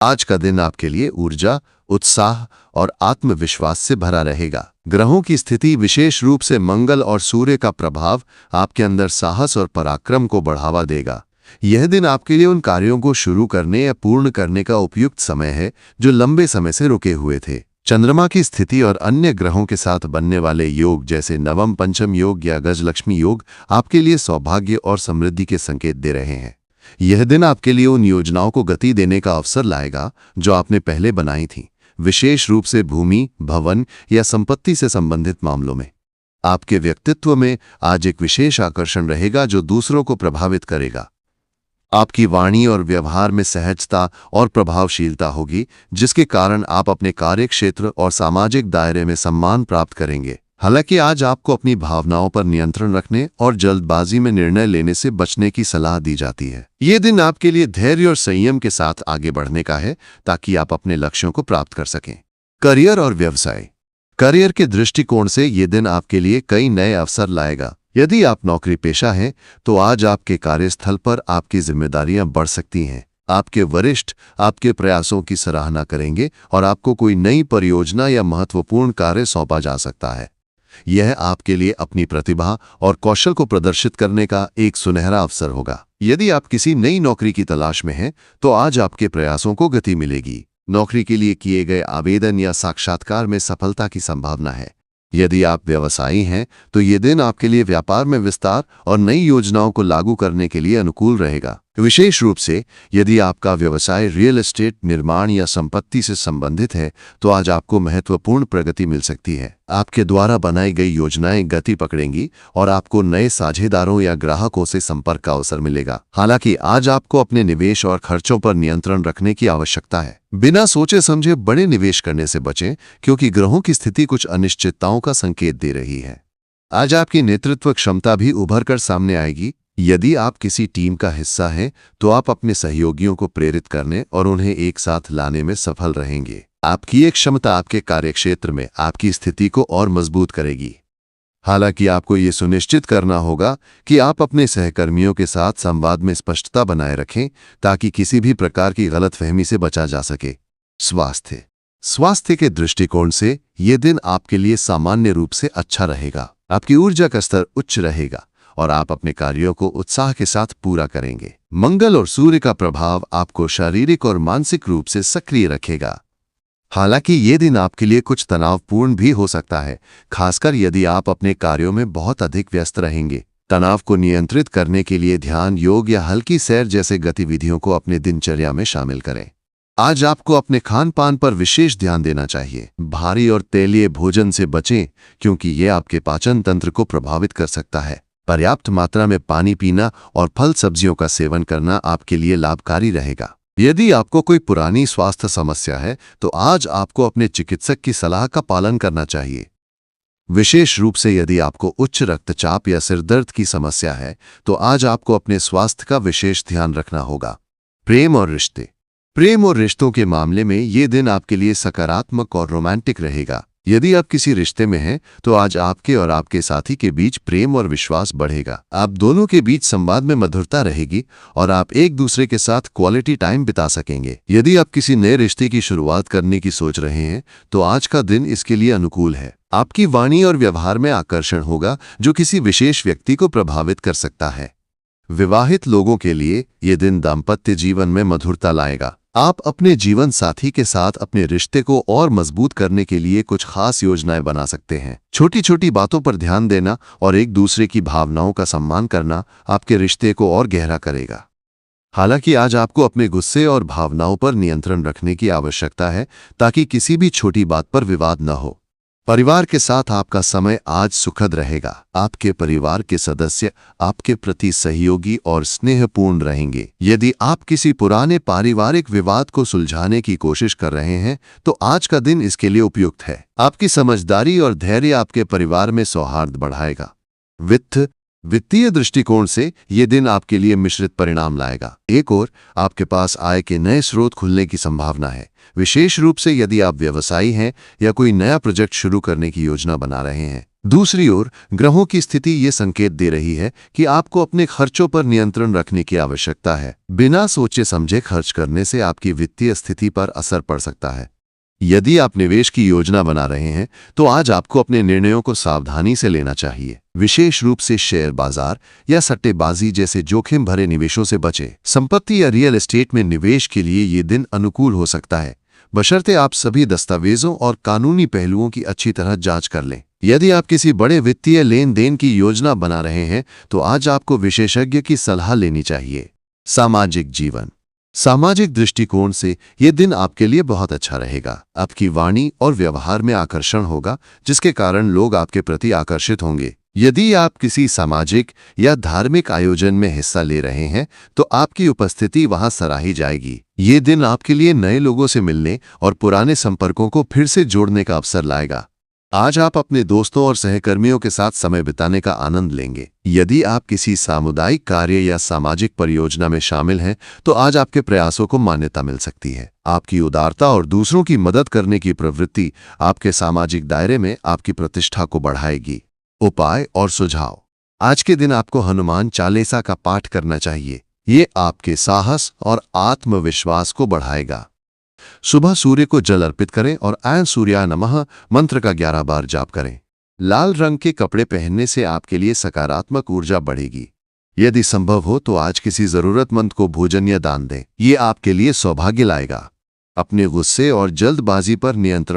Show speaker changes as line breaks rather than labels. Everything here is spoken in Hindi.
आज का दिन आपके लिए ऊर्जा, उत्साह और आत्मविश्वास से भरा रहेगा। ग्रहों की स्थिति, विशेष रूप से मंगल और सूर्य का प्रभाव, आपके अंदर साहस और पराक्रम को बढ़ावा देगा। यह दिन आपके लिए उन कार्यों को शुरू करने या पूर्ण करने का उपयुक्त समय है जो लंबे समय से रुके हुए थे। चंद्रमा की स्थिति और अन्य ग्रहों के साथ बनने वाले योग जैसे नवम पंचम योग या गजलक्ष्मी योग आपके लिए सौभाग्य और समृद्धि के संकेत दे रहे हैं। यह दिन आपके लिए उन योजनाओं को गति देने का अवसर लाएगा जो आपने पहले बनाई थीं, विशेष रूप से भूमि, भवन या संपत्ति से संबंधित मामलों में। आपके व्यक्तित्व में आज एक विशेष आकर्षण रहेगा जो दूसरों को प्रभावित करेगा। आपकी वाणी और व्यवहार में सहजता और प्रभावशीलता होगी, जिसके कारण आप अपने कार्यक्षेत्र और सामाजिक दायरे में सम्मान प्राप्त करेंगे। हालांकि आज आपको अपनी भावनाओं पर नियंत्रण रखने और जल्दबाजी में निर्णय लेने से बचने की सलाह दी जाती है। ये दिन आपके लिए धैर्य और संयम के साथ आगे बढ़ने का है ताकि आप अपने लक्ष्यों को प्राप्त कर सकें। करियर और व्यवसाय। करियर के दृष्टिकोण से ये दिन आपके लिए कई नए अवसर लाएगा। यदि आप नौकरी पेशा हैं तो आज आपके कार्यस्थल पर आपकी जिम्मेदारियां बढ़ सकती हैं। आपके वरिष्ठ आपके प्रयासों की सराहना करेंगे और आपको कोई नई परियोजना या महत्वपूर्ण कार्य सौंपा जा सकता है। यह आपके लिए अपनी प्रतिभा और कौशल को प्रदर्शित करने का एक सुनहरा अवसर होगा। यदि आप किसी नई नौकरी की तलाश में हैं तो आज आपके प्रयासों को गति मिलेगी। नौकरी के लिए किए गए आवेदन या साक्षात्कार में सफलता की संभावना है। यदि आप व्यवसायी हैं तो ये दिन आपके लिए व्यापार में विस्तार और नई योजनाओं को लागू करने के लिए अनुकूल रहेगा। विशेष रूप से यदि आपका व्यवसाय रियल एस्टेट, निर्माण या संपत्ति से संबंधित है तो आज आपको महत्वपूर्ण प्रगति मिल सकती है। आपके द्वारा बनाई गई योजनाएं गति पकड़ेंगी और आपको नए साझेदारों या ग्राहकों से संपर्क का अवसर मिलेगा। हालांकि आज आपको अपने निवेश और खर्चों पर नियंत्रण रखने की आवश्यकता है। बिना सोचे समझे बड़े निवेश करने से बचें, क्योंकि ग्रहों की स्थिति कुछ अनिश्चितताओं का संकेत दे रही है। आज आपकी नेतृत्व क्षमता भी उभर कर सामने आएगी। यदि आप किसी टीम का हिस्सा हैं तो आप अपने सहयोगियों को प्रेरित करने और उन्हें एक साथ लाने में सफल रहेंगे। आपकी एक क्षमता आपके कार्यक्षेत्र में आपकी स्थिति को और मजबूत करेगी। हालांकि आपको ये सुनिश्चित करना होगा कि आप अपने सहकर्मियों के साथ संवाद में स्पष्टता बनाए रखें ताकि किसी भी प्रकार की गलतफहमी से बचा जा सके। स्वास्थ्य के दृष्टिकोण से ये दिन आपके लिए सामान्य रूप से अच्छा रहेगा। आपकी ऊर्जा का स्तर उच्च रहेगा और आप अपने कार्यों को उत्साह के साथ पूरा करेंगे। मंगल और सूर्य का प्रभाव आपको शारीरिक और मानसिक रूप से सक्रिय रखेगा। हालांकि ये दिन आपके लिए कुछ तनावपूर्ण भी हो सकता है, खासकर यदि आप अपने कार्यों में बहुत अधिक व्यस्त रहेंगे। तनाव को नियंत्रित करने के लिए ध्यान, योग या हल्की सैर जैसे गतिविधियों को अपने दिनचर्या में शामिल करें। आज आपको अपने खान पान पर विशेष ध्यान देना चाहिए। भारी और तेलीय भोजन से बचें क्योंकि ये आपके पाचन तंत्र को प्रभावित कर सकता है। पर्याप्त मात्रा में पानी पीना और फल सब्जियों का सेवन करना आपके लिए लाभकारी रहेगा। यदि आपको कोई पुरानी स्वास्थ्य समस्या है तो आज आपको अपने चिकित्सक की सलाह का पालन करना चाहिए। विशेष रूप से यदि आपको उच्च रक्तचाप या सिरदर्द की समस्या है तो आज आपको अपने स्वास्थ्य का विशेष ध्यान रखना होगा। प्रेम और रिश्तों के मामले में ये दिन आपके लिए सकारात्मक और रोमांटिक रहेगा। यदि आप किसी रिश्ते में हैं तो आज आपके और आपके साथी के बीच प्रेम और विश्वास बढ़ेगा। आप दोनों के बीच संवाद में मधुरता रहेगी और आप एक दूसरे के साथ क्वालिटी टाइम बिता सकेंगे। यदि आप किसी नए रिश्ते की शुरुआत करने की सोच रहे हैं तो आज का दिन इसके लिए अनुकूल है। आपकी वाणी और व्यवहार में आकर्षण होगा जो किसी विशेष व्यक्ति को प्रभावित कर सकता है। विवाहित लोगों के लिए ये दिन दाम्पत्य जीवन में मधुरता लाएगा। आप अपने जीवन साथी के साथ अपने रिश्ते को और मजबूत करने के लिए कुछ खास योजनाएं बना सकते हैं। छोटी छोटी बातों पर ध्यान देना और एक दूसरे की भावनाओं का सम्मान करना आपके रिश्ते को और गहरा करेगा। हालांकि आज आपको अपने गुस्से और भावनाओं पर नियंत्रण रखने की आवश्यकता है ताकि किसी भी छोटी बात पर विवाद न हो। परिवार के साथ आपका समय आज सुखद रहेगा। आपके परिवार के सदस्य आपके प्रति सहयोगी और स्नेहपूर्ण रहेंगे। यदि आप किसी पुराने पारिवारिक विवाद को सुलझाने की कोशिश कर रहे हैं तो आज का दिन इसके लिए उपयुक्त है। आपकी समझदारी और धैर्य आपके परिवार में सौहार्द बढ़ाएगा। वित्तीय दृष्टिकोण से ये दिन आपके लिए मिश्रित परिणाम लाएगा। एक ओर आपके पास आय के नए स्रोत खुलने की संभावना है, विशेष रूप से यदि आप व्यवसायी हैं या कोई नया प्रोजेक्ट शुरू करने की योजना बना रहे हैं। दूसरी ओर ग्रहों की स्थिति ये संकेत दे रही है कि आपको अपने खर्चों पर नियंत्रण रखने की आवश्यकता है। बिना सोचे समझे खर्च करने से आपकी वित्तीय स्थिति पर असर पड़ सकता है। यदि आप निवेश की योजना बना रहे हैं तो आज आपको अपने निर्णयों को सावधानी से लेना चाहिए। विशेष रूप से शेयर बाजार या सट्टेबाजी जैसे जोखिम भरे निवेशों से बचें। संपत्ति या रियल एस्टेट में निवेश के लिए ये दिन अनुकूल हो सकता है, बशर्ते आप सभी दस्तावेजों और कानूनी पहलुओं की अच्छी तरह जांच कर लें। यदि आप किसी बड़े वित्तीय लेन देन की योजना बना रहे हैं तो आज आपको विशेषज्ञ की सलाह लेनी चाहिए। सामाजिक जीवन। सामाजिक दृष्टिकोण से यह दिन आपके लिए बहुत अच्छा रहेगा। आपकी वाणी और व्यवहार में आकर्षण होगा, जिसके कारण लोग आपके प्रति आकर्षित होंगे। यदि आप किसी सामाजिक या धार्मिक आयोजन में हिस्सा ले रहे हैं तो आपकी उपस्थिति वहां सराही जाएगी। ये दिन आपके लिए नए लोगों से मिलने और पुराने संपर्कों को फिर से जोड़ने का अवसर लाएगा। आज आप अपने दोस्तों और सहकर्मियों के साथ समय बिताने का आनंद लेंगे। यदि आप किसी सामुदायिक कार्य या सामाजिक परियोजना में शामिल हैं तो आज आपके प्रयासों को मान्यता मिल सकती है। आपकी उदारता और दूसरों की मदद करने की प्रवृत्ति आपके सामाजिक दायरे में आपकी प्रतिष्ठा को बढ़ाएगी। उपाय और सुझाव। आज के दिन आपको हनुमान चालीसा का पाठ करना चाहिए। ये आपके साहस और आत्मविश्वास को बढ़ाएगा। सुबह सूर्य को जल अर्पित करें और ऐं सूर्याय नमः मंत्र का 11 बार जाप करें। लाल रंग के कपड़े पहनने से आपके लिए सकारात्मक ऊर्जा बढ़ेगी। यदि संभव हो तो आज किसी जरूरतमंद को भोजन या दान दें। ये आपके लिए सौभाग्य लाएगा। अपने गुस्से और जल्दबाजी पर नियंत्रण